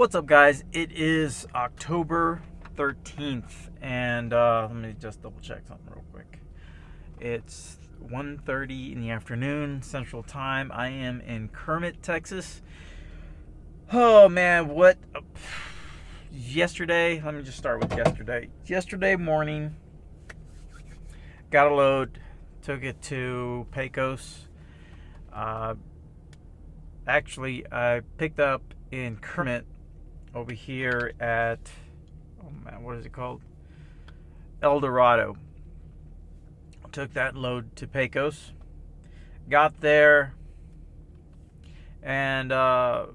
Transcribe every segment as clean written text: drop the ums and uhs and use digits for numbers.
What's up, guys? It is October 13th, and let me just double check something real quick. It's 1:30 in the afternoon Central Time. I am in Kermit, Texas. Oh man, yesterday, let me just start with yesterday. Yesterday morning, got a load, took it to Pecos. Actually, I picked up in Kermit over here at, oh man, what is it called? El Dorado. Took that load to Pecos. Got there and got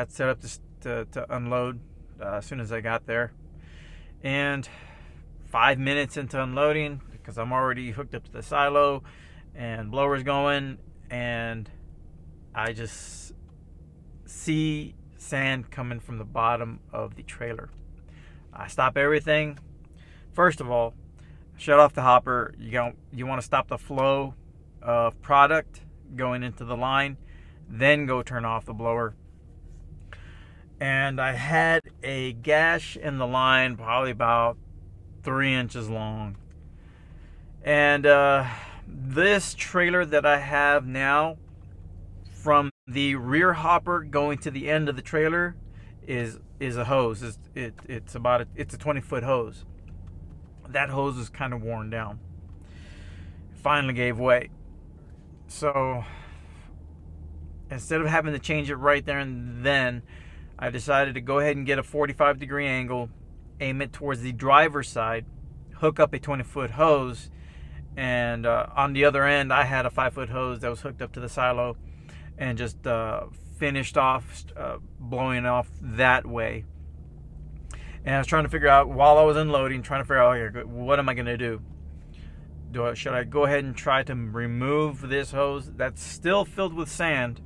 set up to unload as soon as I got there. And 5 minutes into unloading, because I'm already hooked up to the silo and blower's going, and I just see sand coming from the bottom of the trailer. I stop everything. First of all, shut off the hopper. You want to stop the flow of product going into the line, then go turn off the blower. And I had a gash in the line probably about 3 inches long. And this trailer that I have now, from the rear hopper going to the end of the trailer is a hose. It's a 20-foot hose. That hose is kind of worn down. Finally gave way. So instead of having to change it right there and then, I decided to go ahead and get a 45-degree angle, aim it towards the driver's side, hook up a 20-foot hose, and on the other end I had a 5-foot hose that was hooked up to the silo, and just finished off blowing off that way. And I was trying to figure out, while I was unloading, trying to figure out, okay, what am I going to do? Should I go ahead and try to remove this hose that's still filled with sand?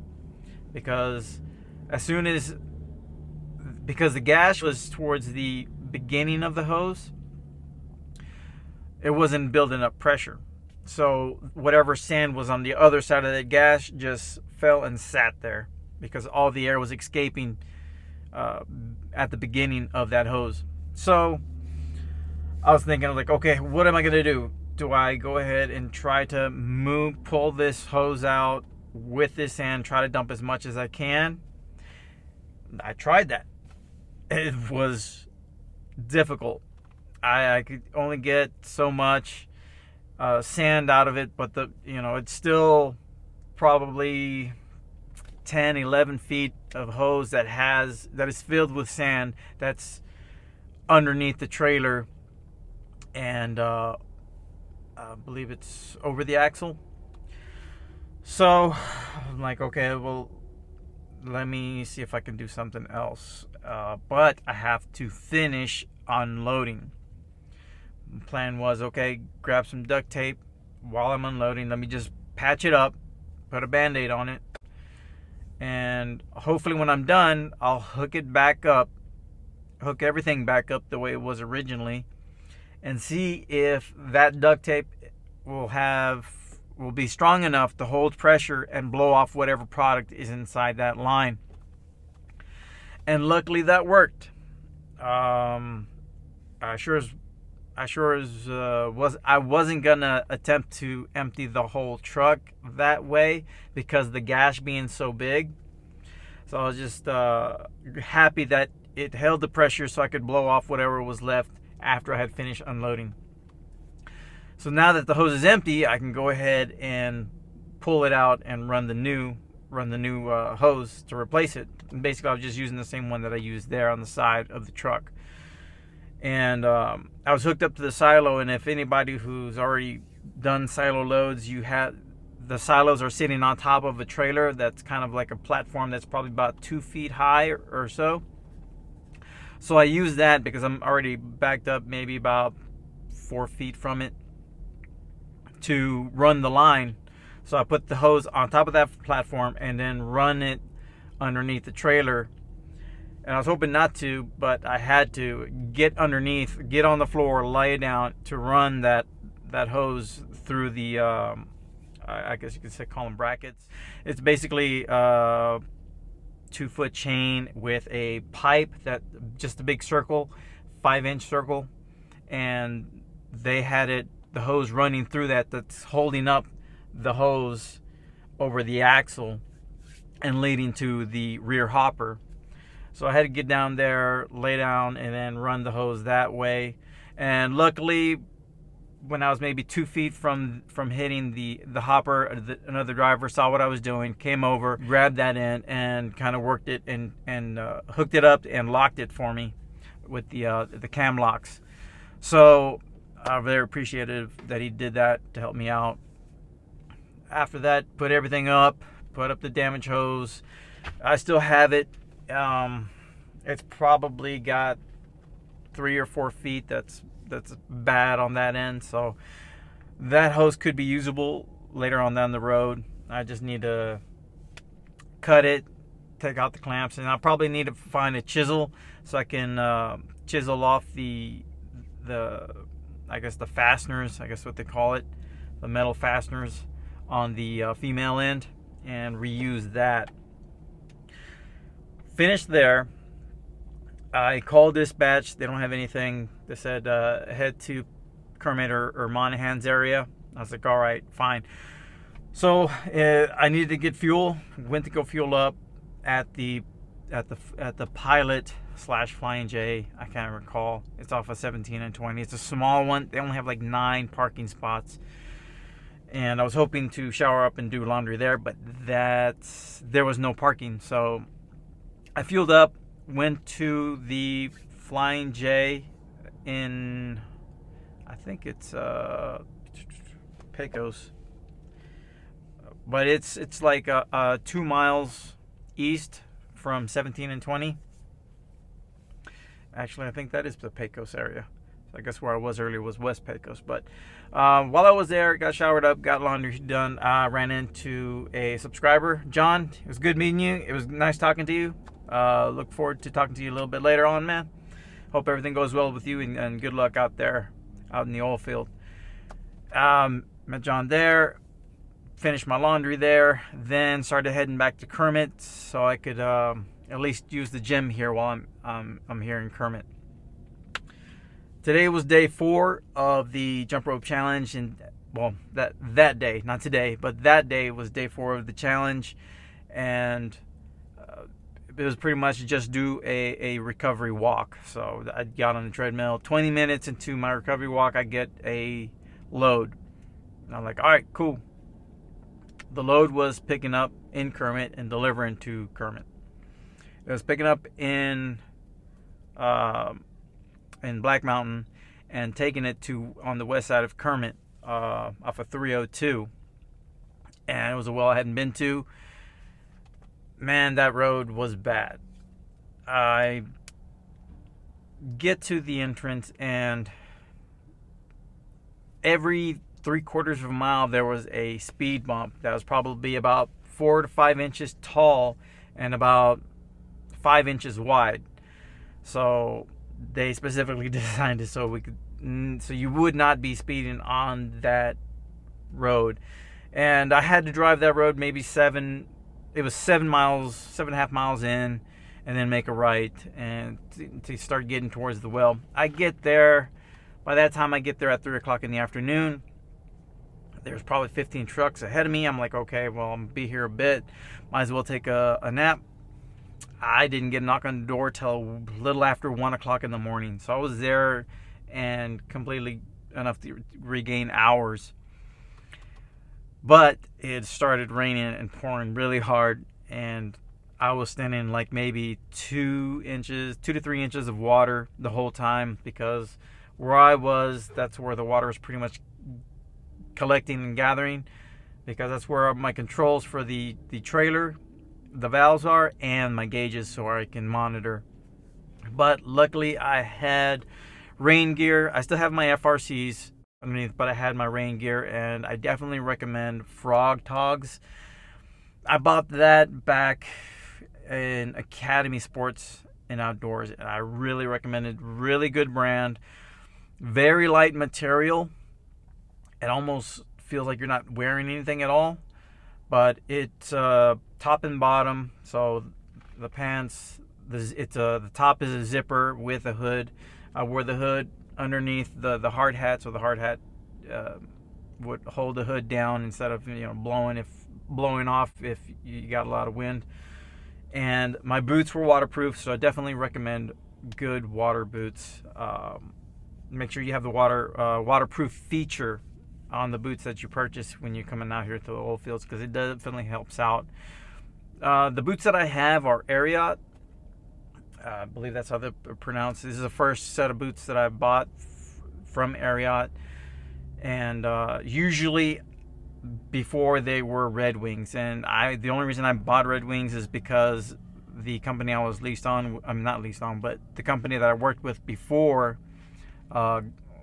Because the gash was towards the beginning of the hose, it wasn't building up pressure. So whatever sand was on the other side of that gash just fell and sat there, because all the air was escaping at the beginning of that hose. So I was thinking, like, okay, what am I going to do? Do I go ahead and try to pull this hose out with this sand, try to dump as much as I can? I tried that. It was difficult. I could only get so much sand out of it, but it's still probably 10-11 feet of hose that is filled with sand that's underneath the trailer, and I believe it's over the axle. So I'm like, okay, well, let me see if I can do something else, but I have to finish unloading. The plan was, okay, grab some duct tape while I'm unloading, let me just patch it up, put a band-aid on it, and hopefully when I'm done, I'll hook everything back up the way it was originally, and see if that duct tape will be strong enough to hold pressure and blow off whatever product is inside that line. And luckily that worked. I wasn't gonna attempt to empty the whole truck that way because the gash being so big. So I was just happy that it held the pressure so I could blow off whatever was left after I had finished unloading. So now that the hose is empty, I can go ahead and pull it out and run the new hose to replace it. And basically, I was just using the same one that I used there on the side of the truck. And I was hooked up to the silo, and if anybody who's already done silo loads, the silos are sitting on top of a trailer that's kind of like a platform that's probably about 2 feet high or so. So I use that because I'm already backed up maybe about 4 feet from it to run the line. So I put the hose on top of that platform and then run it underneath the trailer. And I was hoping not to, but I had to get underneath, get on the floor, lay down to run that hose through the I guess you could say, call them brackets. It's basically 2-foot chain with a pipe, that just a big circle, 5-inch circle, and they had the hose running through that's holding up the hose over the axle and leading to the rear hopper. So I had to get down there, lay down, and then run the hose that way. And luckily, when I was maybe 2 feet from hitting the hopper, another driver saw what I was doing, came over, grabbed that end, and kind of worked it and hooked it up and locked it for me with the cam locks. So I'm very appreciative that he did that to help me out. After that, put everything up, put up the damaged hose. I still have it. It's probably got 3 or 4 feet that's bad on that end, so that hose could be usable later on down the road. I just need to cut it, take out the clamps, and I'll probably need to find a chisel so I can chisel off the I guess the fasteners, I guess what they call it, the metal fasteners on the female end, and reuse that. Finished there. I called dispatch. They don't have anything. They said head to Kermit or Monahan's area. I was like, all right, fine. So I needed to get fuel. Went to go fuel up at the Pilot / Flying J. I can't recall. It's off of 17 and 20. It's a small one. They only have like 9 parking spots. And I was hoping to shower up and do laundry there, but there was no parking. So I fueled up, went to the Flying J in, I think it's Pecos, but it's like 2 miles east from 17 and 20. Actually, I think that is the Pecos area. So I guess where I was earlier was West Pecos. But while I was there, got showered up, got laundry done, ran into a subscriber, John. It was good meeting you. It was nice talking to you. Look forward to talking to you a little bit later on, man. Hope everything goes well with you, and good luck out there, out in the oil field. Met John there, finished my laundry there, then started heading back to Kermit so I could at least use the gym here while I'm here in Kermit. Today was day 4 of the jump rope challenge, and well, that day, not today, but that day was day 4 of the challenge, and it was pretty much just do a recovery walk. So I got on the treadmill. 20 minutes into my recovery walk, I get a load. And I'm like, all right, cool. The load was picking up in Kermit and delivering to Kermit. It was picking up in Black Mountain and taking it to on the west side of Kermit off of 302. And it was a well I hadn't been to. Man, that road was bad. I get to the entrance, and every 3/4 of a mile there was a speed bump that was probably about 4 to 5 inches tall and about 5 inches wide. So they specifically designed it so you would not be speeding on that road. And I had to drive that road maybe 7 miles, 7.5 miles in, and then make a right and to start getting towards the well. I get there, by that time I get there at 3 o'clock in the afternoon. There's probably 15 trucks ahead of me. I'm like, okay, well, I'm gonna be here a bit. Might as well take a nap. I didn't get a knock on the door till a little after 1 o'clock in the morning. So I was there and completely enough to regain hours. But it started raining and pouring really hard, and I was standing like maybe 2 to 3 inches of water the whole time, because where I was, that's where the water was pretty much collecting and gathering, because that's where my controls for the trailer, the valves are, and my gauges so I can monitor. But luckily I had rain gear. I still have my FRCs underneath, but I had my rain gear, and I definitely recommend Frog Togs. I bought that back in Academy Sports and Outdoors, and I really recommend it. Really good brand, very light material. It almost feels like you're not wearing anything at all, but it's top and bottom, so the pants, the top is a zipper with a hood. I wore the hood underneath the hard hat, so the hard hat would hold the hood down instead of blowing off if you got a lot of wind. And my boots were waterproof, so I definitely recommend good water boots. Make sure you have the waterproof feature on the boots that you purchase when you're coming out here to the oil fields, because it definitely helps out. The boots that I have are Ariat. I believe that's how they're pronounced. This is the first set of boots that I bought from Ariat, and usually before they were Red Wings, and the only reason I bought Red Wings is because the company I was leased on, I'm not leased on, but the company that I worked with before,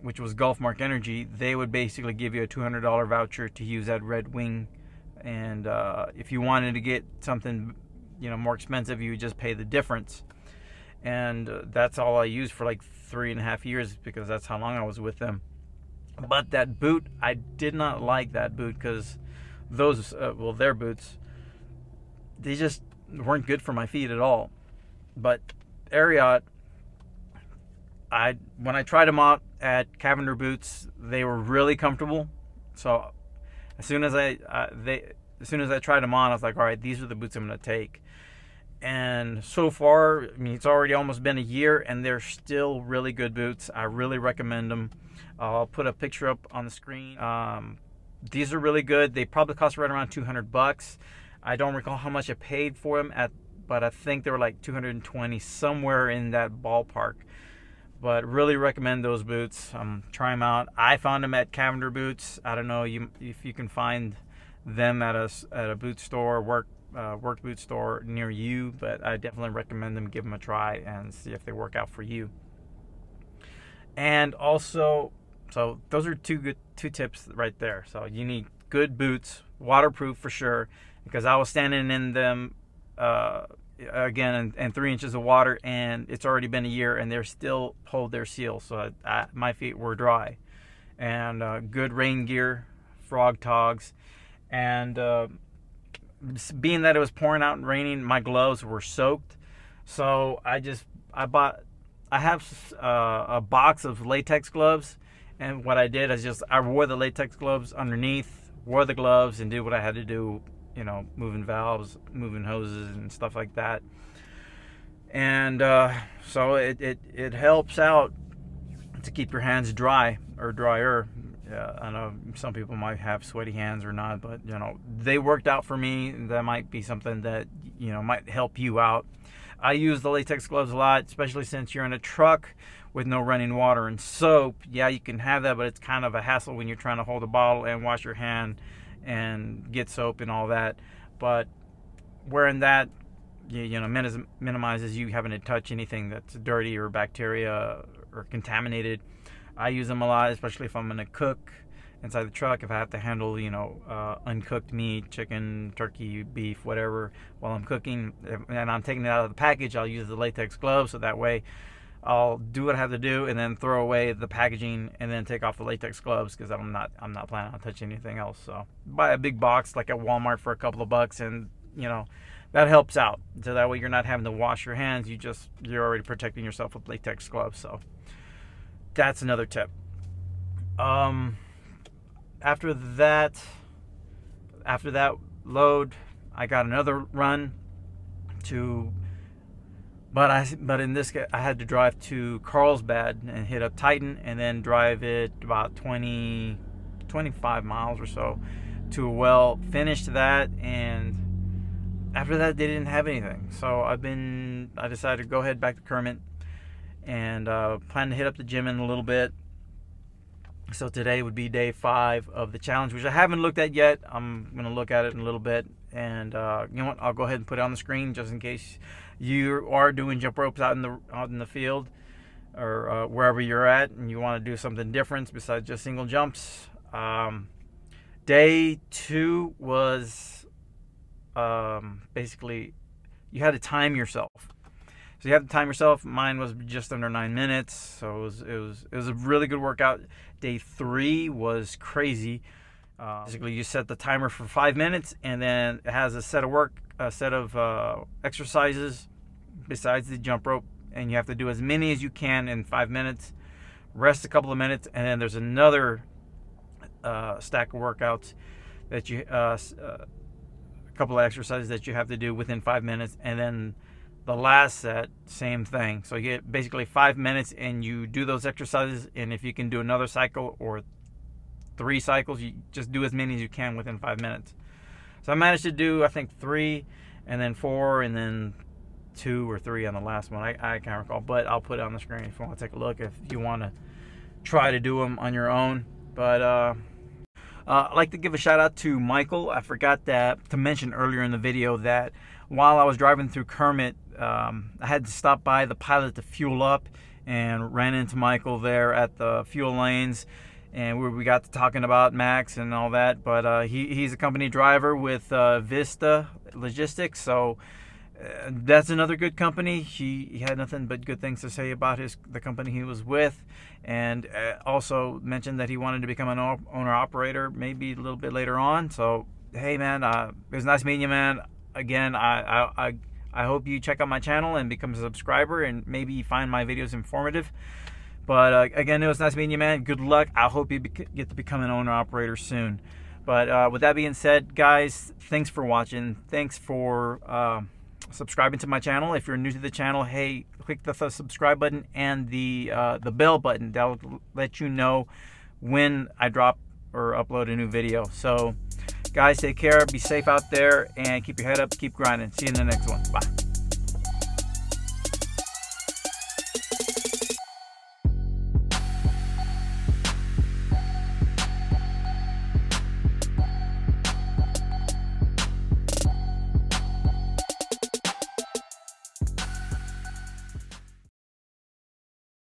which was Gulfmark Energy, they would basically give you a $200 voucher to use that Red Wing, and if you wanted to get something more expensive, you would just pay the difference. And that's all I used for like 3.5 years, because that's how long I was with them. But that boot, I did not like that boot, because those, their boots, they just weren't good for my feet at all. But Ariat, when I tried them out at Cavender Boots, they were really comfortable. So as soon as I tried them on, I was like, all right, these are the boots I'm going to take. And so far, I mean, it's already almost been a year, and they're still really good boots. I really recommend them. I'll put a picture up on the screen. These are really good. They probably cost right around $200. I don't recall how much I paid for them but I think they were like $220, somewhere in that ballpark. But really recommend those boots. Try them out. I found them at Cavender Boots. I don't know if you can find them at a boot store, work boot store near you, but I definitely recommend them. Give them a try and see if they work out for you. And also, so those are two tips right there. So you need good boots, waterproof for sure, because I was standing in them again in 3 inches of water, and it's already been a year and they're still hold their seal. So my feet were dry. And good rain gear, frog togs, and being that it was pouring out and raining, my gloves were soaked. So I have a box of latex gloves, and what I did is I wore the latex gloves underneath, wore the gloves, and did what I had to do, moving valves, moving hoses and stuff like that. And so it helps out to keep your hands dry, or drier. I know some people might have sweaty hands or not, but they worked out for me. That might be something that might help you out. I use the latex gloves a lot, especially since you're in a truck with no running water and soap. Yeah, you can have that, but it's kind of a hassle when you're trying to hold a bottle and wash your hand and get soap and all that. But wearing that, minimizes you having to touch anything that's dirty or bacteria or contaminated. I use them a lot, especially if I'm going to cook inside the truck. If I have to handle, uncooked meat, chicken, turkey, beef, whatever, while I'm cooking, and I'm taking it out of the package, I'll use the latex gloves, so that way I'll do what I have to do and then throw away the packaging and then take off the latex gloves, because I'm not planning on touching anything else. So buy a big box like at Walmart for a couple of bucks, and that helps out. So that way you're not having to wash your hands. You're already protecting yourself with latex gloves. So that's another tip. After that load, I got another run to, but in this case I had to drive to Carlsbad and hit up Titan, and then drive it about 25 miles or so to a well. Finished that, and after that they didn't have anything. So I decided to go ahead back to Kermit, and plan to hit up the gym in a little bit. So today would be day 5 of the challenge, which I haven't looked at yet. I'm going to look at it in a little bit, and you know what, I'll go ahead and put it on the screen just in case you are doing jump ropes out in the field, or wherever you're at, and you want to do something different besides just single jumps. Day 2 was basically you had to time yourself. So you have to time yourself. Mine was just under 9 minutes, so it was a really good workout. Day 3 was crazy. Basically, you set the timer for 5 minutes, and then it has a set of exercises besides the jump rope, and you have to do as many as you can in 5 minutes. Rest a couple of minutes, and then there's another stack of workouts that you a couple of exercises that you have to do within 5 minutes, and then the last set, same thing. So you get basically 5 minutes, and you do those exercises, and if you can do another cycle or 3 cycles, you just do as many as you can within 5 minutes. So I managed to do, I think, 3, and then 4, and then 2 or 3 on the last one. I can't recall, but I'll put it on the screen if you want to take a look, if you want to try to do them on your own. But I'd like to give a shout out to Michael. I forgot to mention earlier in the video that while I was driving through Kermit, I had to stop by the Pilot to fuel up, and ran into Michael there at the fuel lanes, and we got to talking about Macks and all that. But he's a company driver with Vista Logistics, so that's another good company. He had nothing but good things to say about the company he was with, and also mentioned that he wanted to become an owner-operator maybe a little bit later on. So hey man, it was nice meeting you, man. Again, I hope you check out my channel and become a subscriber, and maybe find my videos informative. But again, it was nice meeting you, man. Good luck. I hope you get to become an owner-operator soon. But with that being said, guys, thanks for watching. Thanks for subscribing to my channel. If you're new to the channel, hey, click the subscribe button and the bell button. That'll let you know when I drop or upload a new video. So guys, take care, be safe out there, and keep your head up, keep grinding. See you in the next one. Bye.